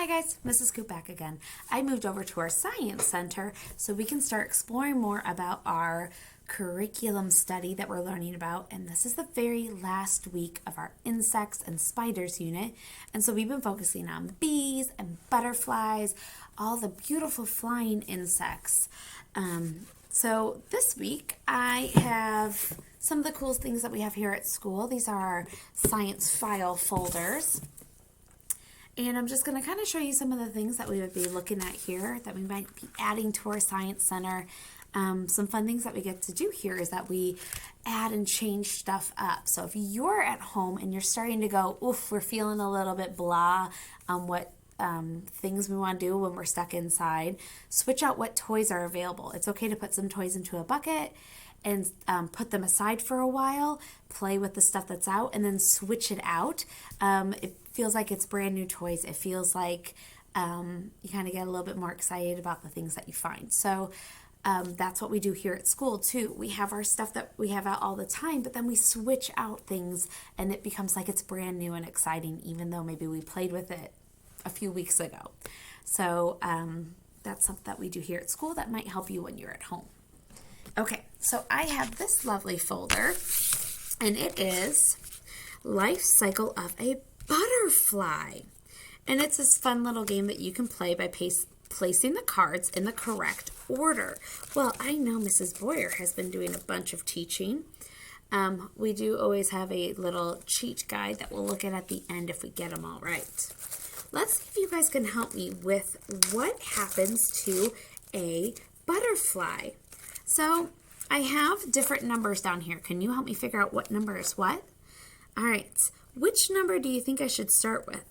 guys, Mrs. Coop back again. I moved over to our science center so we can start exploring more about our curriculum study that we're learning about. And this is the very last week of our insects and spiders unit. And so we've been focusing on bees and butterflies, all the beautiful flying insects. So this week I have some of the coolest things that we have here at school. These are our science file folders. And I'm just going to kind of show you some of the things that we would be looking at here that we might be adding to our science center. Some fun things that we get to do here is that we add and change stuff up. So if you're at home and you're starting to go, oof, we're feeling a little bit blah on what things we want to do when we're stuck inside, switch out what toys are available. It's okay to put some toys into a bucket and put them aside for a while, play with the stuff that's out, and then switch it out. It feels like it's brand new toys. It feels like you kind of get a little bit more excited about the things that you find. So that's what we do here at school too. We have our stuff that we have out all the time, but then we switch out things and it becomes like it's brand new and exciting, even though maybe we played with it a few weeks ago. So that's something that we do here at school that might help you when you're at home. Okay, so I have this lovely folder, and it is Life Cycle of a Butterfly. And it's this fun little game that you can play by placing the cards in the correct order. Well, I know Mrs. Boyer has been doing a bunch of teaching. We do always have a little cheat guide that we'll look at the end if we get them all right. Let's see if you guys can help me with what happens to a butterfly. So I have different numbers down here. Can you help me figure out what number is what? All right. Which number do you think I should start with?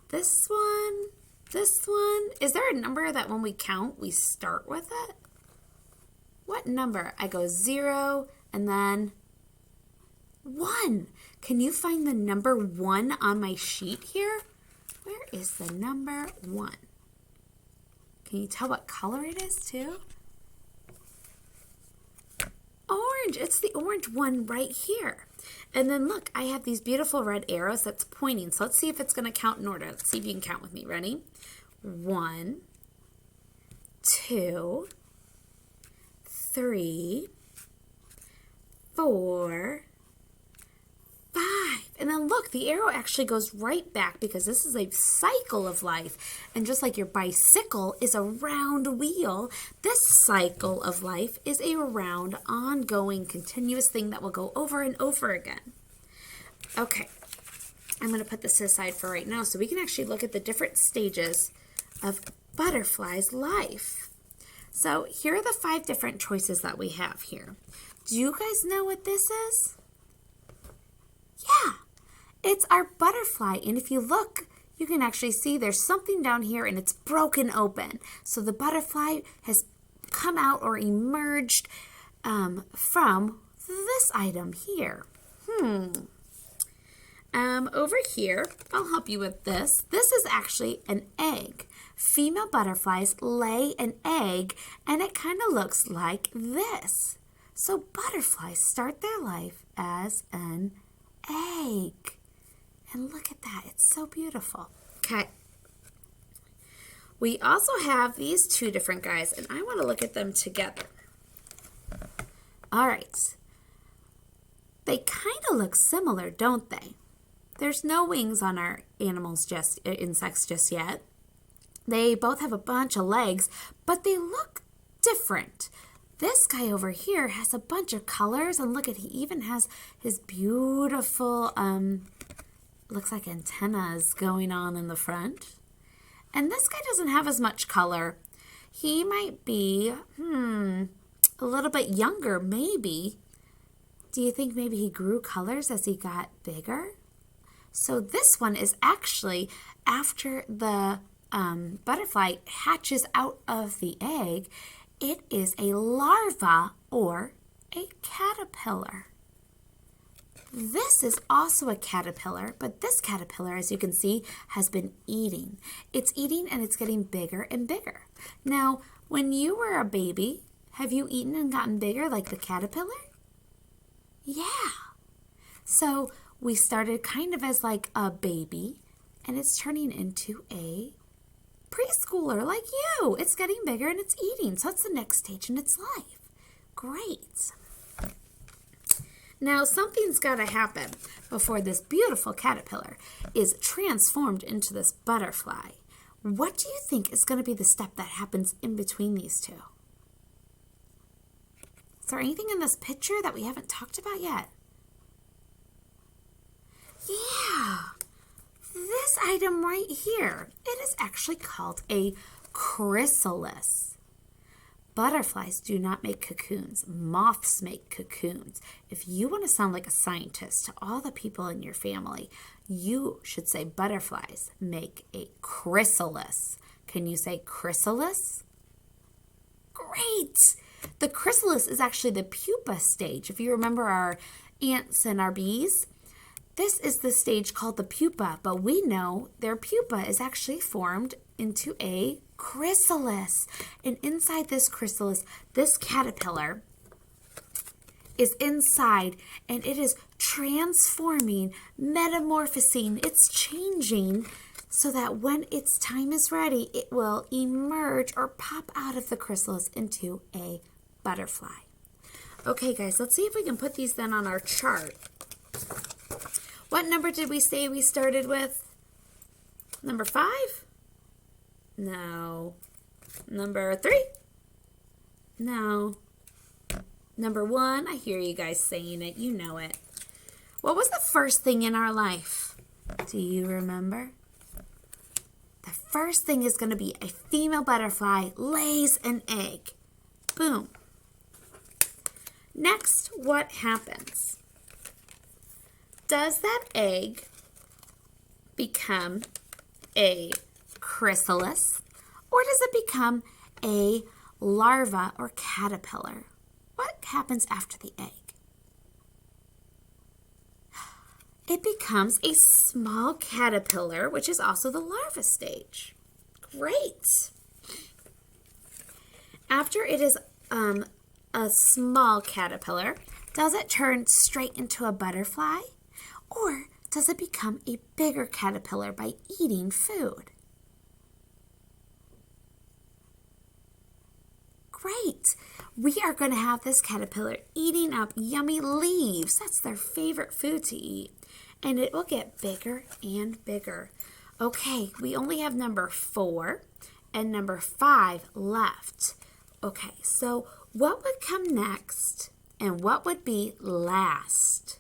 This one? This one? Is there a number that when we count, we start with it? What number? I go 0 and then 1. Can you find the number 1 on my sheet here? Where is the number 1? Can you tell what color it is too? Orange. It's the orange one right here. And then look, I have these beautiful red arrows that's pointing. So let's see if it's going to count in order. Let's see if you can count with me. Ready? 1, 2, 3, 4, 5. And then look, the arrow actually goes right back because this is a cycle of life. And just like your bicycle is a round wheel, this cycle of life is a round, ongoing, continuous thing that will go over and over again. Okay, I'm going to put this aside for right now so we can actually look at the different stages of butterfly's life. So here are the 5 different choices that we have here. Do you guys know what this is? Yeah, it's our butterfly. And if you look, you can actually see there's something down here and it's broken open. So the butterfly has come out or emerged from this item here. Over here, I'll help you with this. This is actually an egg. Female butterflies lay an egg and it kind of looks like this. So butterflies start their life as an egg. And look at that. It's so beautiful. Okay. We also have these 2 different guys, and I want to look at them together. All right. They kind of look similar, don't they? There's no wings on our insects just yet. They both have a bunch of legs, but they look different. This guy over here has a bunch of colors, and look at, he even has his beautiful, looks like antennas going on in the front. And this guy doesn't have as much color. He might be, a little bit younger, maybe. Do you think maybe he grew colors as he got bigger? So this one is actually after the butterfly hatches out of the egg, it is a larva or a caterpillar. This is also a caterpillar, but this caterpillar, as you can see, has been eating. It's eating and it's getting bigger and bigger. Now, when you were a baby, have you eaten and gotten bigger like the caterpillar? Yeah. So we started kind of as like a baby, and it's turning into a preschooler like you. It's getting bigger and it's eating. So it's the next stage in its life. Great. Now, something's got to happen before this beautiful caterpillar is transformed into this butterfly. What do you think is going to be the step that happens in between these two? Is there anything in this picture that we haven't talked about yet? Yeah, this item right here, it is actually called a chrysalis. Butterflies do not make cocoons. Moths make cocoons. If you want to sound like a scientist to all the people in your family, you should say butterflies make a chrysalis. Can you say chrysalis? Great! The chrysalis is actually the pupa stage. If you remember our ants and our bees, this is the stage called the pupa, but we know their pupa is actually formed into a chrysalis. And inside this chrysalis, this caterpillar is inside, and it is transforming, metamorphosing. It's changing so that when its time is ready, it will emerge or pop out of the chrysalis into a butterfly. Okay, guys, let's see if we can put these then on our chart. What number did we say we started with? Number 5? No. Number 3? No. Number 1? I hear you guys saying it. You know it. What was the first thing in our life? Do you remember? The first thing is going to be a female butterfly lays an egg. Boom. Next, what happens? Does that egg become a chrysalis, or does it become a larva or caterpillar? What happens after the egg? It becomes a small caterpillar, which is also the larva stage. Great. After it is a small caterpillar, does it turn straight into a butterfly? Or does it become a bigger caterpillar by eating food? Great. We are going to have this caterpillar eating up yummy leaves. That's their favorite food to eat. And it will get bigger and bigger. Okay, we only have number 4 and number 5 left. Okay, so what would come next and what would be last?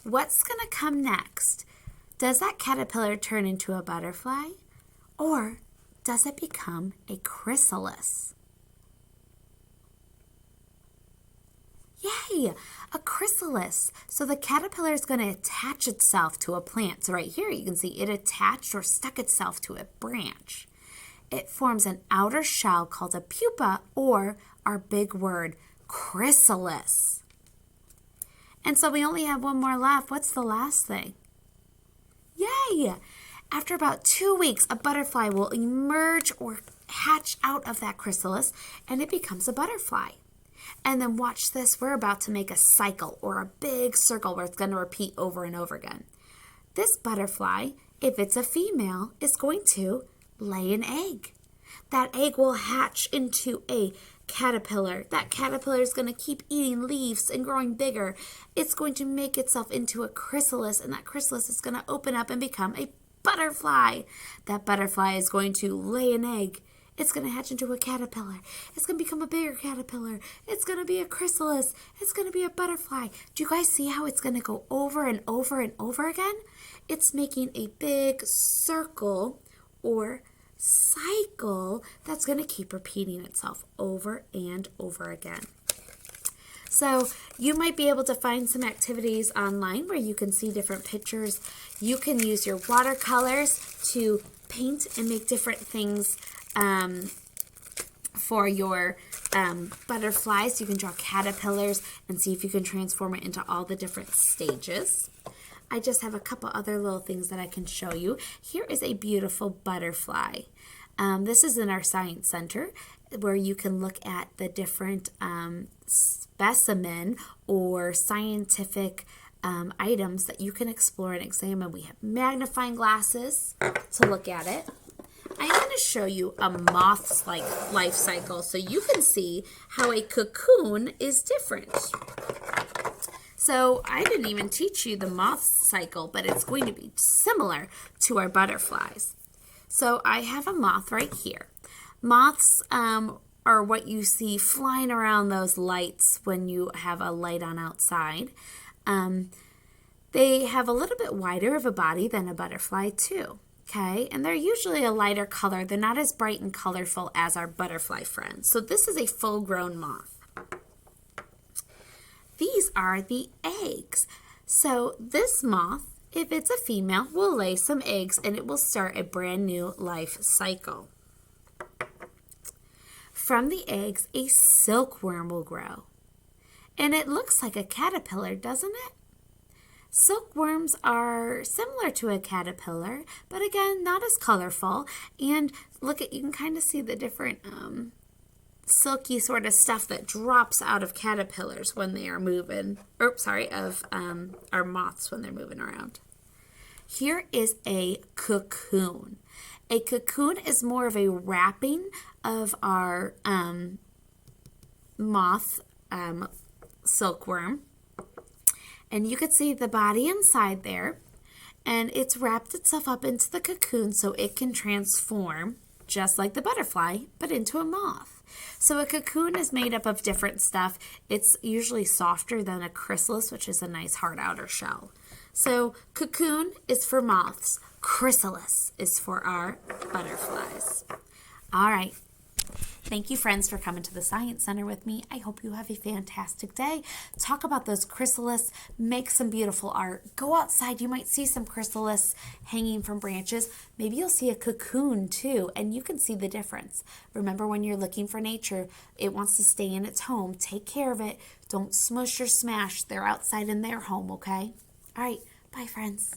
What's going to come next? Does that caterpillar turn into a butterfly? Or does it become a chrysalis? Yay! A chrysalis. So the caterpillar is going to attach itself to a plant. So right here you can see it attached or stuck itself to a branch. It forms an outer shell called a pupa, or our big word, chrysalis. And so we only have one more left. What's the last thing? Yay! After about 2 weeks, a butterfly will emerge or hatch out of that chrysalis, and it becomes a butterfly. And then watch this. We're about to make a cycle or a big circle where it's going to repeat over and over again. This butterfly, if it's a female, is going to lay an egg. That egg will hatch into a caterpillar. That caterpillar is going to keep eating leaves and growing bigger. It's going to make itself into a chrysalis, and that chrysalis is going to open up and become a butterfly. That butterfly is going to lay an egg. It's going to hatch into a caterpillar. It's going to become a bigger caterpillar. It's going to be a chrysalis. It's going to be a butterfly. Do you guys see how it's going to go over and over and over again? It's making a big circle or cycle that's going to keep repeating itself over and over again. So you might be able to find some activities online where you can see different pictures. You can use your watercolors to paint and make different things for your butterflies. You can draw caterpillars and see if you can transform it into all the different stages. I just have a couple other little things that I can show you. Here is a beautiful butterfly. This is in our science center where you can look at the different specimen or scientific items that you can explore and examine. We have magnifying glasses to look at it. I'm going to show you a moth's life cycle so you can see how a cocoon is different. So I didn't even teach you the moth cycle, but it's going to be similar to our butterflies. So I have a moth right here. Moths are what you see flying around those lights when you have a light on outside. They have a little bit wider of a body than a butterfly too. Okay, and they're usually a lighter color. They're not as bright and colorful as our butterfly friends. So this is a full-grown moth. These are the eggs. So this moth, if it's a female, will lay some eggs and it will start a brand new life cycle. From the eggs, a silkworm will grow. And it looks like a caterpillar, doesn't it? Silkworms are similar to a caterpillar, but again, not as colorful. And look at, you can kind of see the different silky sort of stuff that drops out of caterpillars when they are moving, of our moths when they're moving around. Here is a cocoon. A cocoon is more of a wrapping of our moth silkworm. And you could see the body inside there, and it's wrapped itself up into the cocoon so it can transform, just like the butterfly, but into a moth. So a cocoon is made up of different stuff. It's usually softer than a chrysalis, which is a nice hard outer shell. So cocoon is for moths. Chrysalis is for our butterflies. All right. Thank you, friends, for coming to the Science Center with me. I hope you have a fantastic day. Talk about those chrysalis. Make some beautiful art. Go outside. You might see some chrysalis hanging from branches. Maybe you'll see a cocoon, too, and you can see the difference. Remember, when you're looking for nature, it wants to stay in its home. Take care of it. Don't smush or smash. They're outside in their home, okay? All right. Bye, friends.